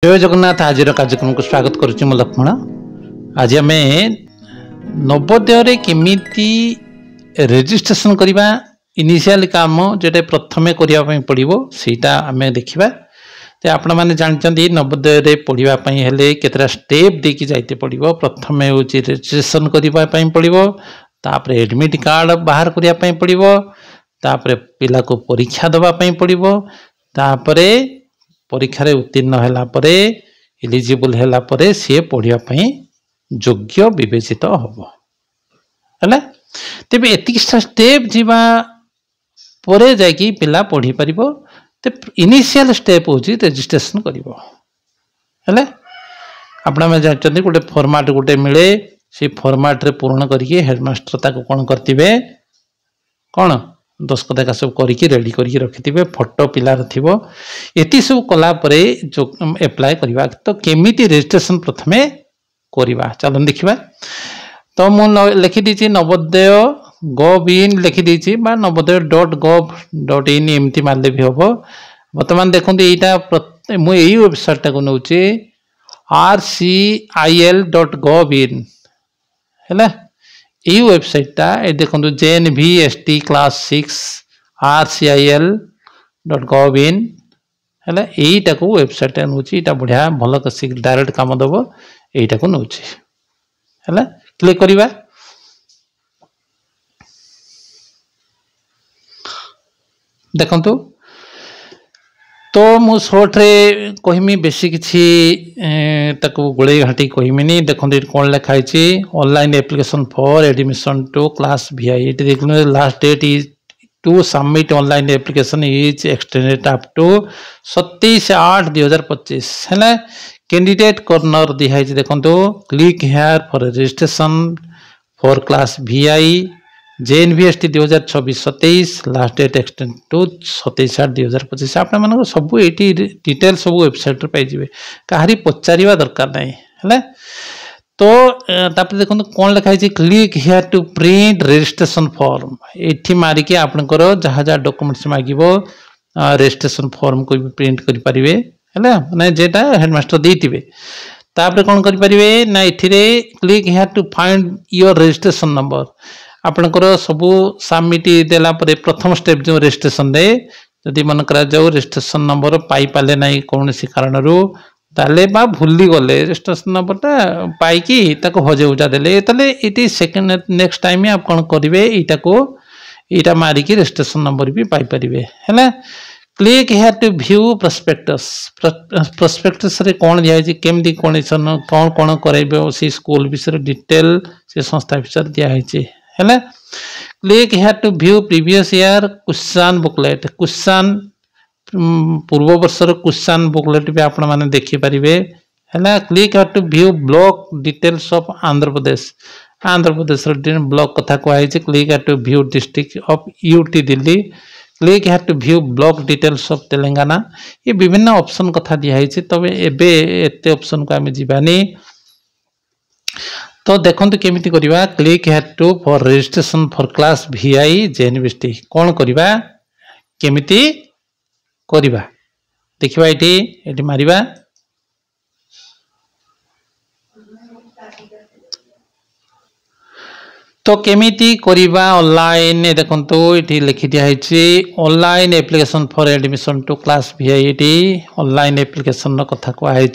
जय जगन्नाथ। आज कार्यक्रम को स्वागत करुच्ची मो लक्ष्मण। आज आम नवोदय केमिति रेजिस्ट्रेशन करवा इनिशियल काम जोटा प्रथमे करने पड़ो सेटा आम देखा। तो आपण मैंने जानते नवोदय पढ़ाई हेले केतरा स्टेप देकी जाइते पड़ो। प्रथमे हूँ रेजिस्ट्रेशन करने पड़ो, तापर एडमिट कार्ड बाहर करने पड़ो, तापर पिला को परीक्षा दवाई पड़ो, तापर परीक्षा उत्तीर्ण होला परे एलिजिबल होला परे सी पढ़ाई योग्य विवेचित हम है। तेरे एतिक स्टेप जीवा परे जाकि पिला पढ़ी पार। तो इनिशियल स्टेप हूँ रेजिस्ट्रेशन कर आपण जानते गोटे फॉर्मेट गोटे मिले से फॉर्मेट रे पूर्ण करके हेडमास्टर ताको कौन करते कौन दस्खत का सब करके रेडी करके रखिथे। फोटो पिलार थी एति सब कलापर जो एप्लाय करवा। तो केमिति रजिस्ट्रेशन प्रथमे करवा चलो देखा। तो मुझे लिखिदी नवोदय gov.in लिखिदी नवोदय .gov.in एमती मारे भी हम। बर्तमान देखते यहाँ मुझे वेबसाइट टाक नौ rcil.gov.in है। यही वेबसाइटा देखो JNVST क्लास 6 rcil.gov.in है। यहीटा को वेबसाइट नौ बढ़िया भल डायरेक्ट काम दब यहीटा को नौ है। क्लिक करवा। देखंतु तो मु शॉर्ट रे कहमी बेसी किछि गोले घाटी कहमीनी। देखते कौन लिखाई online application for admission to class VI। देख last date is to submit online application is extended up to 27/8/2025 है। कैंडिडेट कॉर्नर दिखाई देखो click here for registration for class VI JNVST 2026-27 last date extend to 27/8/2025। आप सब ये detail सब website पाइबे, कहारी पचार दरकार नहीं है। तो देखो कौन लिखाई click here to print registration form. ये मारिकी आपंकर जहाँ जहाँ डॉक्यूमेंट्स मांगो रजिस्ट्रेशन फॉर्म को भी प्रिंट करें है ना जेटा हेडमास्टर देते। तापर कौन करेंगे ना ये click here to find your registration number. आपंकर सबू सबमिट देला प्रथम स्टेप जो रजिस्ट्रेशन रे जदि मन करा जाऊ रजिस्ट्रेशन नंबर पाई पाले ना कौन सी कारण ताले बा भूली गले रजिस्ट्रेशन नंबरटा पाई हजे उजा देले ये सेकेंड नेक्स्ट टाइम आप कौन करेंगे यहाँ को यहाँ मारिकी रजिस्ट्रेशन नंबर भी पाई पारे है। Click here to view prospectus. Prospectus रे कौन दिखाई केमती कंडीशन कौन कौन करे से स्कूल विषय डिटेल से संस्था विषय दिखाई है। Click here to view previous year question booklet. Question पूर्व वर्षर क्वेश्चन बुकलेट भी आपण माने देखि परिबे है। Click here to view block details of Andhra Pradesh. Andhra Pradesh block कथा कहई। Click here to view district of UT Delhi. Click here to view block details of Telangana. ये विभिन्न ऑप्शन कथा दिखाई। तब एबे एते ऑप्शन को आम जीवानी। तो देखते केमिति करवा click here to for registration for class VI JNVST कौन करवा केमिति करवा देखा। ये मारिबा तो केमिति करवा ऑनलाइन देखो ये लिखि दिखाई online application for admission to class VI। ये ऑनलाइन एप्लिकेशन कथा कहई।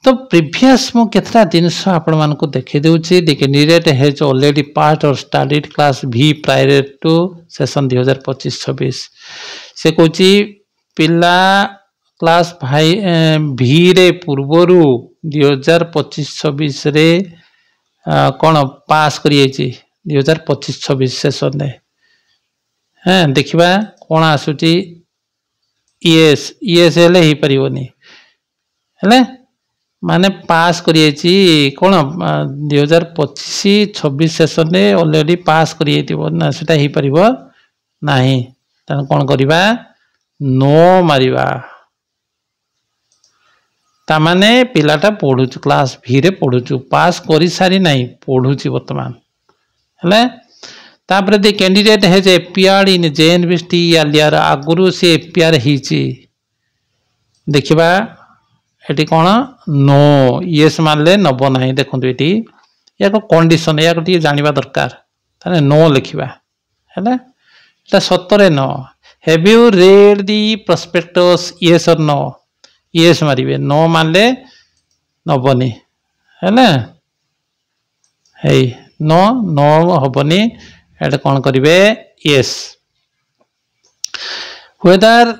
तो प्रीवियस मु केतरा जिनस आपण मानको देखि देउछि। The candidate has already pass और studied class V prior to session 2025-26। से कहछि पिला क्लास V रे पूर्वरु 2025-26 रे कौन पास करिए 2025-26 सेशन ने हैं। देखिबा कौन आसुची ES हेले ही परिबोनी है माने पास करिए कौन 2025-26 सेशन में ऑलरेडी पास करिए ना सेटा ही परिबो नाही। तन कौन करवा नो मारिबा तामाने पिलाटा पढ़ुचु क्लास V रे पढ़ुचु पास करी सारी नहीं पढ़ुची वर्तमान है। तापर the candidate has appeared in JNVST earlier आगुरु से एपीआर हिची देखिबा एटी कौन नो यस मानले नब ना देखो ये या कंडीशन या जानिबा दरकार ताने नो लिखिबा हैला एटा सतरे no have you read the prospectus yes और नो यस मारिबे नो मानले नबनी हैला हे नो नो हबनी एटा कौन करिवे yes whether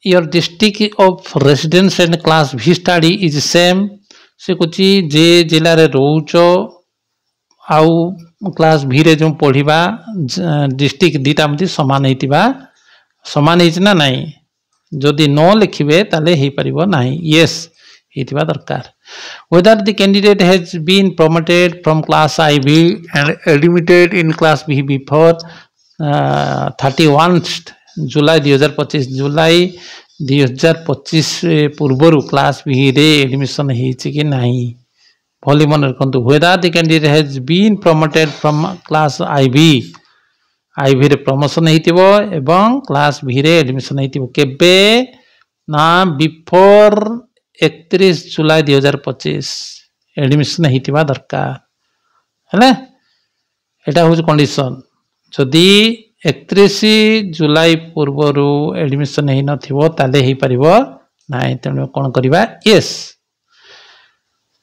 your district of residence and class V study is same से कुछ जे जिले रे रोचो आउ क्लास भी रे जो पढ़िबा डिस्ट्रिक्ट दीटा मती समान हेतिबा समान हेच ना नाही जदि नो लिखिबे ताले हे परिबो नाही यस हेतिबा दरकार whether the candidate has been promoted from class IB and admitted in class B before 31st July 2025 July 2025 पूर्वर class B रे एडमिशन हेछि कि नाही भली मन रखंतु whether the candidate has been promoted from class IB रे promotion हेतिबो एवं class B रे admission हेतिबो केबे ना बिफोर 31 जुलाई 2025 एडमिशन हेतिबा दरकार हैले एटा होज कंडीशन जदी 31 जुलाई पूर्वर एडमिशन ही नथिबो ताले ही परिबो नाइ तेनु कोन करिबा यस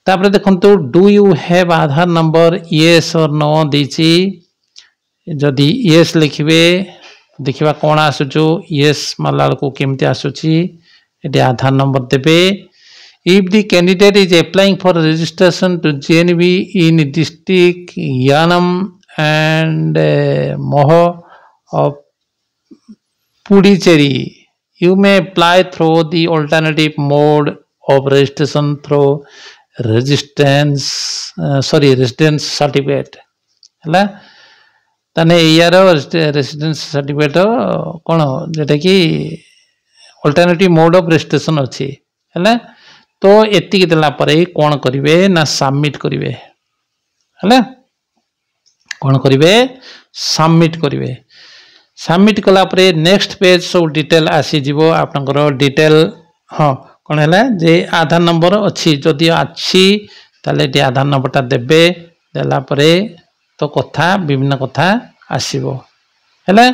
तापर देखंतु do you have Aadhaar number yes और नो दिछि जदी यस लिखिबे देखिबा कोन आसुचो यस मालाल को केमते आसुची एटी आधार नंबर देबे if the candidate is applying for registration to JNV in district Yanam and Moho of Puducherry, you may apply through the alternative mode of registration through residence certificate. हैला ताने यार residence certificate कोन जेटा कि alternative mode of registration अछि हैला तो एतिक देला परे कोन करिवे ना सबमिट करिवे हैला कोन करिवे सबमिट करिवे सबमिट कला परे नेक्स्ट पेज सब डिटेल आसी जीवो आपनकर डिटेल हां कोन हैला जे आधार नंबर अछि जदि अछि ताले दे आधार नंबरटा देबे देला परे तो कथा विभिन्न कथा आसीबो हैला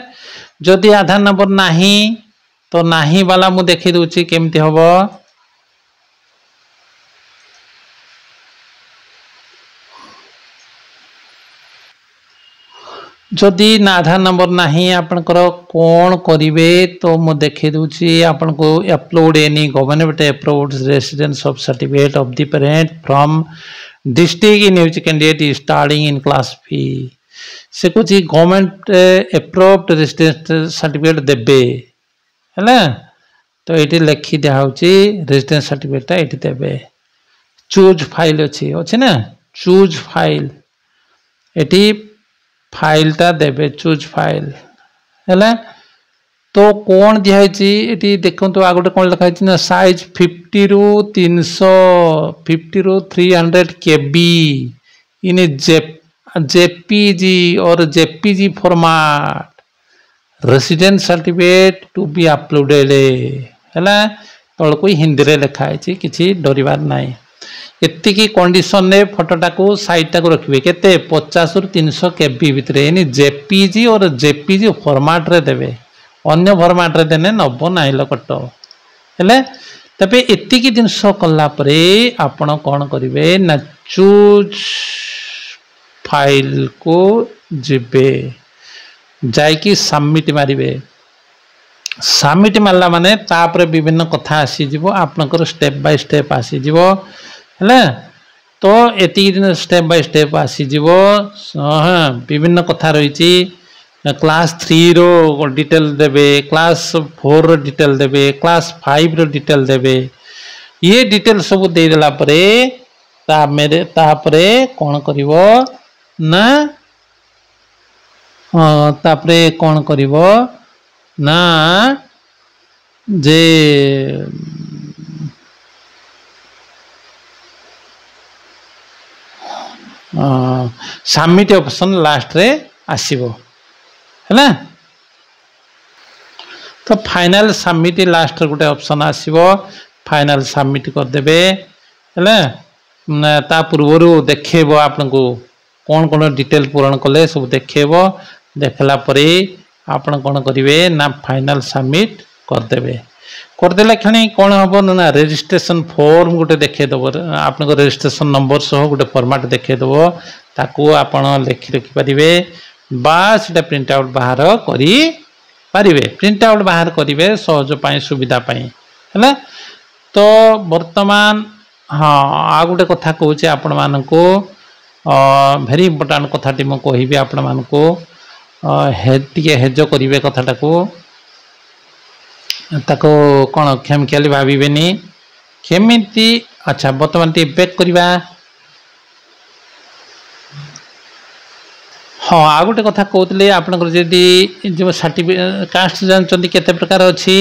जदि आधार नंबर नाही तो नाही वाला मु देखि दोछि केमति होबो जदि आधार नंबर नाही आपनकर कोन करिवे तो मु देखि दोछि आपनको upload any government approved residence of certificate of the parent from district in which candidate is starting in class V से कुछ गवर्नमेंट अप्रूव्ड रेसिडेंस सर्टिफिकेट देबे हैला तो एटी लिखि दिया होछि रेसिडेंस सर्टिफिकेट एटी देबे चूज फाइल अछि ना चूज फाइल एटी फाइल टा देबे चूज फाइल हैला तो कोन दिया छि एटी देखंतु आगोटे कोन लिखा छि ना साइज 50 रु 350 रु 300 केबी इन जेपीजी और JPG format residence certificate to be uploaded हैला तळ कोई हिंदी रे लिखा छि किछि डरिबार नाही एत्ती की कंडीशन ने फोटोटा को साइडटा को रखिबे केते 50 रु 300 केबी भितरे यानी जेपीजी और जेपीजी फॉर्मेट रे देबे अन्य फॉर्मेट रे देने नबो नाही लकटो हेले तबे एत्ती की जिंस कल्ला परे आपण कोन करिवे ना चूज फाइल को जिबे जाय की सबमिट मारिबे सबमिट मारला माने तापर विभिन्न कथा आसी जीवो आपनकर स्टेप बाय स्टेप आसी जीवो हैला तो एती दिन स्टेप बाय स्टेप आसी जीवो हां विभिन्न कथा रही छी क्लास 3 रो डिटेल देबे क्लास 4 रो डिटेल देबे क्लास 5 रो डिटेल देबे ये डिटेल सब दे देला परे ता परे कोन करिवो ना तापरे कोन करिवो ना जे सबमिट ऑप्शन लास्ट रे आसीबो हैला तो फाइनल सबमिट लास्ट रे गोटे ऑप्शन आसीबो फाइनल सबमिट कर देबे हेले ता पूर्व देखेबो आपनको कौन कौन डिटेल पूरण कले सब देखेबो देखला परे आपण कौन करिवे ना फाइनल सबमिट कर देबे करदेला क्षणी कौन हम ना रजिस्ट्रेशन फॉर्म गोटे देखेदेव आपन रजिस्ट्रेशन नंबर सह गोटे फॉर्मेट देखेदेव ताकू आपण लिखि रखिपारे बा से प्रिंट आउट बाहर करी पारिबे प्रिंट आउट बाहर करेंगे सहज पाई सुविधा पाई है तो वर्तमान हाँ आ गोटे कथा कहूँ आपण मानक भेरी इंपोर्टाट कथाटी मुझे कहबी आपण मानक हेज करेंगे कथाटा को ताको कौन केमिकाली भावेनि केमिति अच्छा बर्तमान टी बैक करवा हाँ आ गोटे कथा कहते आपंकर जो सर्टिफिकेट कास्ट जानते केते प्रकार अच्छी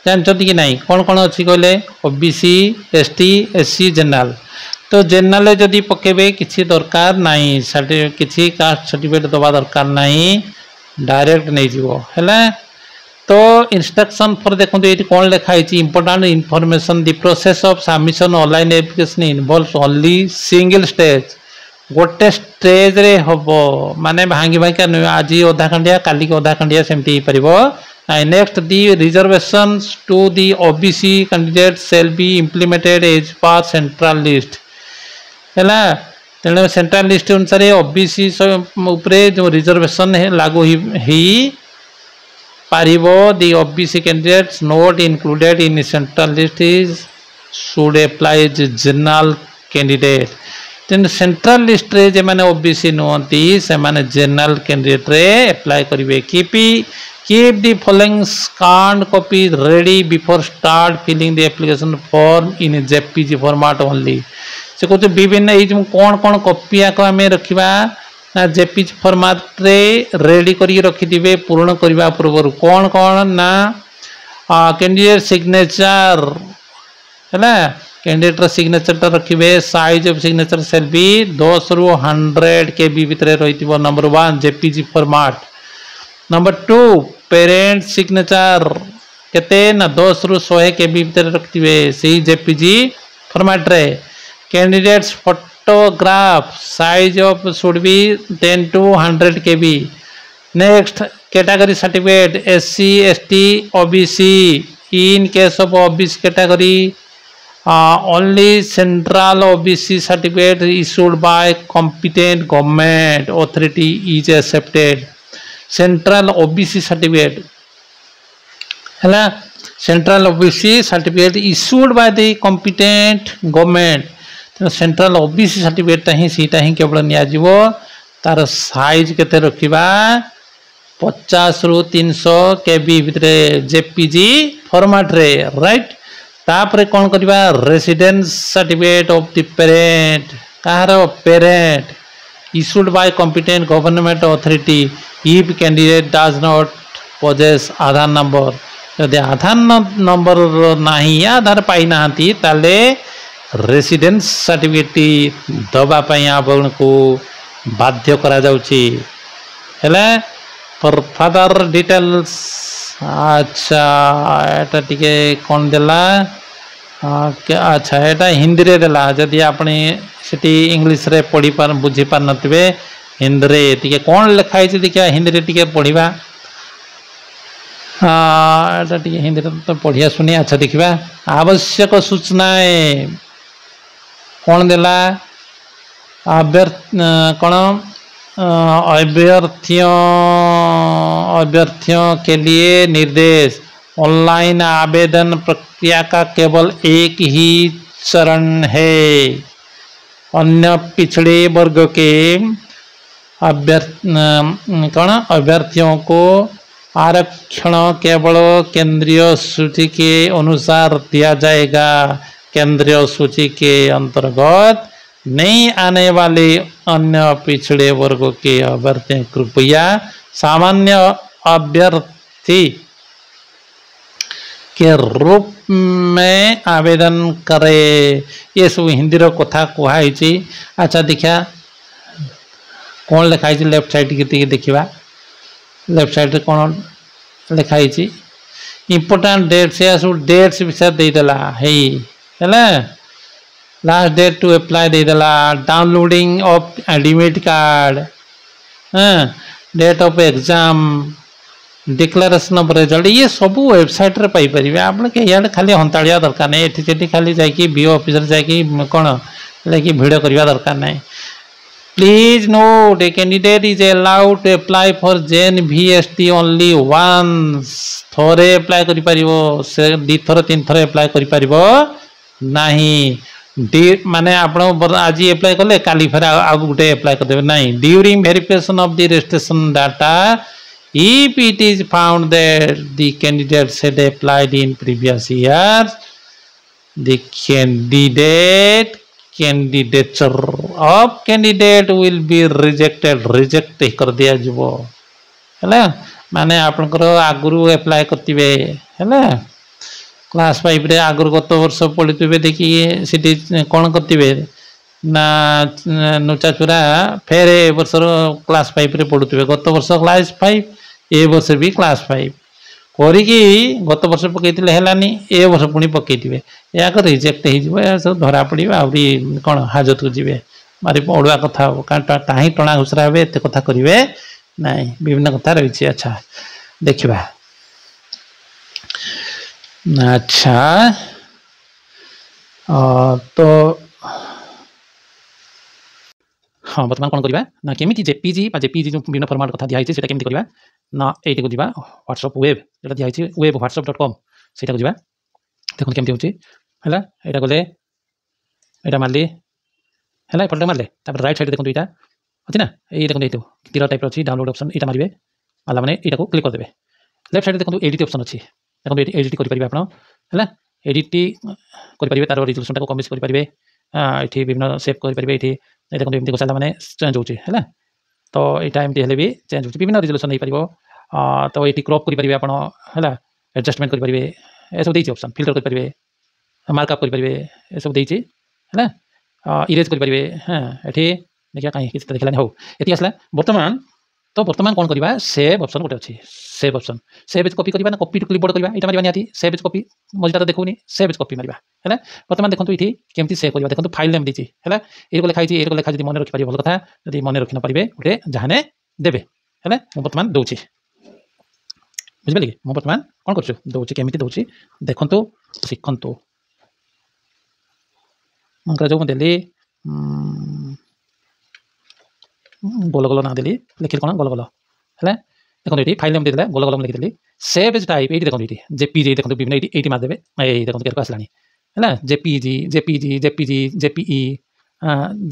जानते कि नहीं कौन कौन अच्छी कहले ओबीसी एसटी एससी जनरल तो जनरल जदि पकेबे किसी दरकार नहीं किसी कास्ट सर्टिफिकेट दबा दरकार नहीं डायरेक्ट नहीं जीवो है तो इंस्ट्रक्शन फॉर देखो ये कौन लिखाई important information the process of submission online application involves only single stage गोटे स्टेज रे हबो माने भांगी भांगी आज अधा खंडिया काली के अधा खंडिया सेमती पारिबो next the reservations to the OBC candidate shall be implemented as per central list हैला तेने सेंट्रल लिस्ट अनुसार ओबीसी उपरे जो रिजर्वेशन है लागू ही पारिबो the OBC candidates not included in central list is should apply as general candidate तेन सेंट्रल लिस्ट रे जे माने ओबीसी नुहंती से माने जनरल कैंडिडेट रे अप्लाई करिवे keep the following scanned copy ready before start filling the application form in JPG format only से कहते विभिन्न ये कौन कौन कॉपी आको आम रखा ना जेपीजी फॉर्मेट रे रेडी करी रखिथिबे पूर्ण करबा पूर्व कौन कौन ना कैंडिडेट सिग्नेचर है कैंडिडेट सिग्नेचर टा रखिबे size of signature shall be 10 to 100 KB भितरे रहिथिबो number 1 JPG format number 2 parent signature केते ना 10 रु 100 केबी भितरे रखिथिबे सेही जेपीजी फॉर्मेट रे candidates photograph size of should be 10 to 100 KB next category certificate SC ST OBC in case of OBC category only central OBC certificate issued by competent government authority is accepted. Central OBC certificate है central OBC certificate issued by the competent government. तो central OBC certificate ही सीटा ही केवल नियाजिवो तार size केते रखिबा 50 रु 300 केबी भितरे JPG format रे right तापरे कौन करवा residence certificate of the parent Kahar parent issued by competent government authority if candidate does not possess Aadhaar number यदि आधार नंबर नहीं आधार पाई नांती ताले रेसिडेंस सर्टिफिकेट दबा पई आपण को बाध्य करा जाउची हेले फॉर फर्दर डिटेल्स अच्छा एटा टिके कौन देला अच्छा एटा हिंदी रे देला जदि आपने सिटी इंग्लिश रे पढ़ी पार बुझी पार नथिबे हिंदी रे टिके कौन लिखाई छै देखिया हिंदी रे टिके पढ़ीबा एटा टिके हिंदी रे तो पढ़िया सुनी अच्छा देखिबा आवश्यक सूचनाएं कौन देला कौन अभ्यर्थियों के लिए निर्देश ऑनलाइन आवेदन प्रक्रिया का केवल एक ही चरण है अन्य पिछड़े वर्ग के अभ्यर्थियों को आरक्षण केवल केंद्रीय सूची के अनुसार दिया जाएगा केंद्रीय सूची के अंतर्गत नहीं आने वाले अन्य पिछड़े वर्गों के अभ्यर्थी कृपया सामान्य अभ्यर्थी के रूप में आवेदन करे ये सब हिंदी रो कथा कहई अच्छा देखा कौन लिखाई लेफ्ट साइड के देखा लेफ्ट साइड कौन लिखाई important dates या सब dates विषय दे देला है ହେଲା last date to apply दे देला downloading of admit card date of exam declaration of result ये सब वेबसाइट रे पाई परिबे आपण के याड खाली हंताळिया दरकार नै एठी सेठी खाली जाई कि बीओ ऑफिसर जाई कि कोन लेकि वीडियो करबा दरकार नै please note a candidate is allowed to apply for JNVST only once थोरे अप्लाई करि परिबो से दी थोर तीन थोर अप्लाई करि परिबो नाही डी माने आपण आज अप्लाई करले काली फेर आ गुटे अप्लाई कर देबे नाही during verification of the registration data if it is found that the candidate had applied in previous years, the candidature of candidate will be rejected. Reject कर दिया जीवो, है माने आपन करो आगुरु अप्लाई करतिबे, है क्लास 5 रे आगुरु गत वर्ष पढितबे देखिए सिटी कोन करतिबे ना नुचा चुरा फेर ए वर्ष क्लास 5 रे पढुतबे गत वर्ष क्लास 5 ए वर्ष भी क्लास 5 करिकी गत वर्ष पकईले हेलानी ए वर्ष पुणी पकईथिबे या को रिजेक्ट हे जिवो या सब धरा पड़िबा आउरी कोन हाजत को जिवे मारी पडुआ कथा काटा टाही टणा घुसरा हेबे एते कथा करिवे नाही विभिन्न कथा रहिछि अच्छा देखिबा अच्छा तो हाँ बर्तमान कौन करवा ना केमी जेपीजी जो विभिन्न फॉर्मेट कथा दिखाई से केमी करवा ना ये जा व्हाट्सएप वेब जो दिखाई वेब whatsapp.com से जा देखो केमती होची है यहाँ गले यहाँ मारली है फटो मारे राइट साइड देखो यहाँ अच्छी ना ये देखो ये तीर टाइप अच्छी डाउनलोड ऑप्शन यहाँ मारे माला मैंने यहाँ क्लिक करदे लेफ्ट साइड देखो एडिट ऑप्शन अच्छी देखो एडिट करेंगे आप एडिट करेंगे तार रिजोल्यूशन को कम करेंगे ये विभिन्न सेव करेंगे ये देखो एमती घोषाला मैंने चेंज होची है तो यहाँ एमती हेले भी चेंज होची विभिन्न रिजोल्यूशन नहीं पारिबो तो ये क्रॉप करेंगे आप एडजस्टमेंट करेंगे ये सब देछि ऑप्शन फिल्टर करेंगे मार्कअप करेंगे ये सब देछि है इरेज करेंगे हाँ ये देखिए कहीं किसी देखला हो ये आसला बर्तमान कौन करवा सेव ऑप्शन गोटे अच्छी save option save as copy करवा ना कॉपी टू क्लिपबोर्ड करवा यहाँ मारिबा निहाती सेव एज कॉपी मजा तो देखुनी सेव एज कॉपी मारिबा है बर्तमान देखो ये केमती सेव करवा देखो फाइल नेम देछि है ये लिखाई ये लिखा जी मन रखि पारे भल कथा जदि मन रखि न पारे गोटे जहाने देबे है बर्तमान दौची बुझिपारे कि मु बर्तमान कौन कर दौची केमती दौची देखंतु शिखंतु मंत्र जो देली गोल गोल ना देली लिखिल कौन गोल गोल है देखो ये फाइल नेम देला गोल गोल लिखिदेली सेव एज टाइप ये देखो ये जेपीजी देखो विभिन्न ये मारदेवे ये देखो केरको आसलानी है जेपीजी जेपीजी जेपीजी जेपीई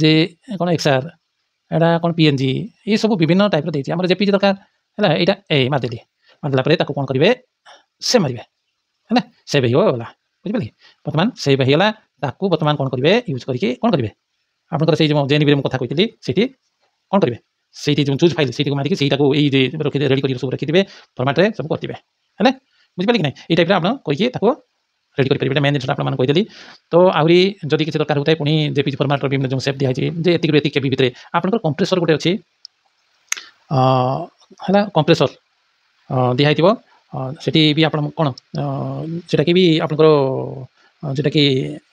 जे कौन एक्सआर एटा कौन पीएनजी ये सब विभिन्न टाइप देछि हमर जेपीजी दरकार है यहाँ ए मारदेली मारदेला परे ताको कौन करिवे से मारिवे है सेव हो गला बुझिपारे बर्तमान सेव होगला ताको बर्तमान कौन करिवे यूज करके कौन करिवे आपनकर से जो जेएनवी रे कथा कहितली सेठी कौन करिवे सेठी जो चूज फाइल सेठी को मारिके सेटा को ए रखि रेडी करि सब रखि दिबे फॉर्मेट रे सब करतिबे है बुझिपारे कि नै ए टाइप रे आपन कहिके ताको रेडी करि परिबे मेन जिनटा आपन कहि देली तो आउरी जदि किछि दरकार होतै पुनी जेपीजी फॉर्मेट रे विभिन्न जो सेव दिया छै जे एतिक एतिक के भितरे आपनकर कंप्रेसर गोटे अछि है कंप्रेसर दिया थिबो सेठी भी आपन कोन सेटा के भी आपनकर जेटा कि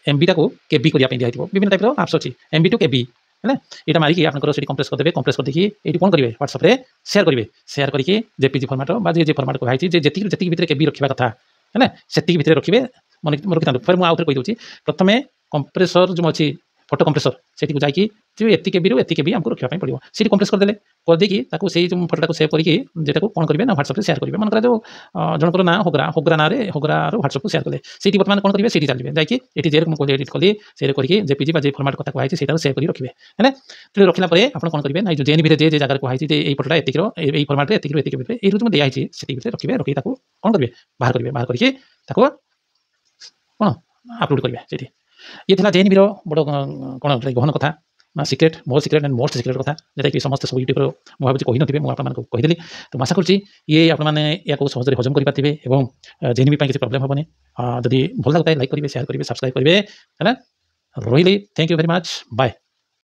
एमबी टाको केबी करिया पे दिया थिबो विभिन्न टाइप रो एप्स अछि एमबी टू केबी है यहाँ मारिकी आपनकर सेठी कंप्रेस कर देबे कंप्रेस कर देखि एठी कोन करिवे व्हाट्सएप रे शेयर करिके जेपीजी फॉर्मेट बा जे फॉर्मेट को भाई जे जेतिक भितरे केबी रखिबा कथा है सेतिक भितरे रखिबे मन रखिता फिर मुझे कही दूसरी प्रथमे कंप्रेसर जो अच्छी फोटो कंप्रेसर से जाकि जो एति केबी रू एति केबी हमको रखा पड़ो सीट कंप्रेस करदे करदेकि से जो फोटोटा सेव करके जेटा को कौन करेंगे ना व्हाट्सएप शेयर करेंगे मन जो जनकर ना होग्रा ना होग्रा व्हाट्सएप को शेयर कले सीटी बर्तमान कौन करेंगे सीटी चलिए जाकि ये जे मुझे एडिट कली से करके जेपीजी जे फॉर्मेट कथा कहै छै सेटा सेव करी रखिबे है तो रखला परे आपण कौन करेंगे ना जो जेएनवी रे जे जगह कहै छै जे फोटोटा एतिक रो ए फॉर्मेट रे एतिक रो एतिक भितर ए जो दिया छै सेति भितर रखिबे रखि ताको कौन करेंगे बाहर करके ताको कौन अपलोड करेंगे सेठी ये था जेएनवी रो बड़ कौन गहन कथा secret more secret and most secret कथा जेटा कि समस्त सब यूट्यूब मुझे कही नथिबे मु आपन को कहिदेली तो आशा करछि ये आपन माने या को सहज हजम करि पाथिबे एवं जेएनवी पई किसी प्रॉब्लम होबनी जदि भल लागता है लाइक करिवे शेयर करिवे सब्सक्राइब करिवे है ना रोहिली thank you very much bye.